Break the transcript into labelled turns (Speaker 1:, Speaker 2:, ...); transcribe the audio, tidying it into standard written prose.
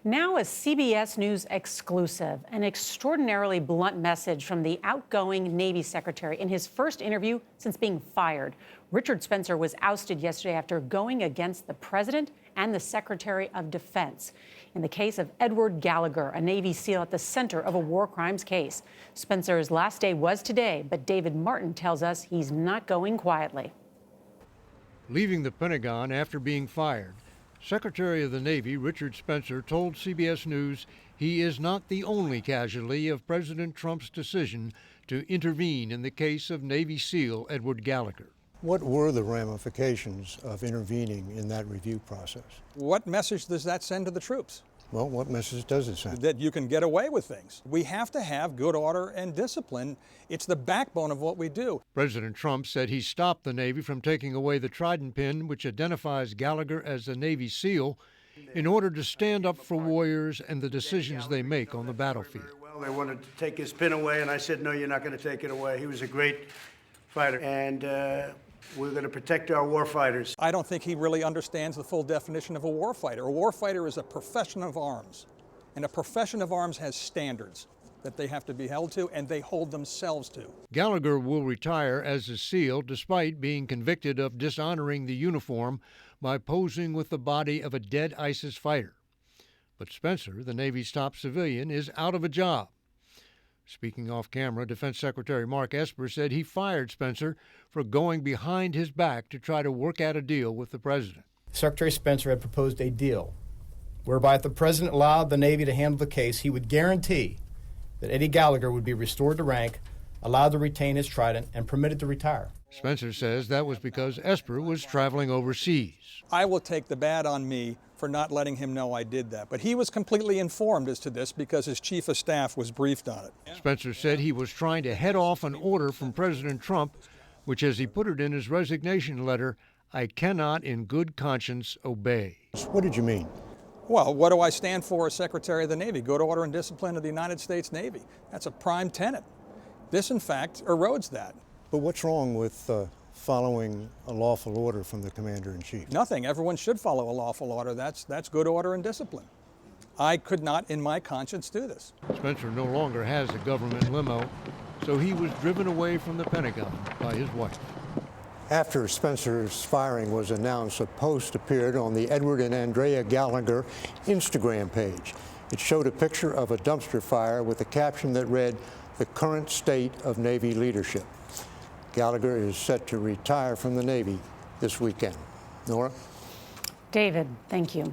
Speaker 1: Now a CBS News exclusive, an extraordinarily blunt message from the outgoing Navy Secretary in his first interview since being fired. Richard Spencer was ousted yesterday after going against the President and the Secretary of Defense in the case of Edward Gallagher, a Navy SEAL at the center of a war crimes case. Spencer's last day was today, but David Martin tells us he's not going quietly.
Speaker 2: Leaving the Pentagon after being fired, Secretary of the Navy Richard Spencer told CBS News he is not the only casualty of President Trump's decision to intervene in the case of Navy SEAL Edward Gallagher.
Speaker 3: What were the ramifications of intervening in that review process?
Speaker 4: What message does that send to the troops?
Speaker 3: Well, what message does it send?
Speaker 4: That you can get away with things. We have to have good order and discipline. It's the backbone of what we do.
Speaker 2: President Trump said he stopped the Navy from taking away the Trident pin, which identifies Gallagher as a Navy SEAL, in order to stand up for warriors and the decisions they make on the battlefield.
Speaker 5: Well, they wanted to take his pin away, and I said, no, you're not going to take it away. He was a great fighter, and we're going to protect our war fighters.
Speaker 4: I don't think he really understands the full definition of a war fighter. A war fighter is a profession of arms, and a profession of arms has standards that they have to be held to, and they hold themselves to.
Speaker 2: Gallagher will retire as a SEAL despite being convicted of dishonoring the uniform by posing with the body of a dead ISIS fighter. But Spencer, the Navy's top civilian, is out of a job. Speaking off camera, Defense Secretary Mark Esper said he fired Spencer for going behind his back to try to work out a deal with the president.
Speaker 6: Secretary Spencer had proposed a deal whereby if the president allowed the Navy to handle the case, he would guarantee that Eddie Gallagher would be restored to rank, allowed to retain his Trident, and permitted to retire.
Speaker 2: Spencer says that was because Esper was traveling overseas.
Speaker 4: I will take the bad on me for not letting him know I did that. But he was completely informed as to this because his chief of staff was briefed on it.
Speaker 2: Spencer said he was trying to head off an order from President Trump, which, as he put it in his resignation letter, I cannot in good conscience obey.
Speaker 3: What did you mean?
Speaker 4: Well, what do I stand for as Secretary of the Navy? Good order and discipline of the United States Navy. That's a prime tenet. This, in fact, erodes that.
Speaker 3: But what's wrong with following a lawful order from the Commander-in-Chief?
Speaker 4: Nothing. Everyone should follow a lawful order. That's good order and discipline. I could not, in my conscience, do this.
Speaker 2: Spencer no longer has a government limo, so he was driven away from the Pentagon by his wife.
Speaker 3: After Spencer's firing was announced, a post appeared on the Edward and Andrea Gallagher Instagram page. It showed a picture of a dumpster fire with a caption that read, "The current state of Navy leadership." Gallagher is set to retire from the Navy this weekend. Nora?
Speaker 1: David, thank you.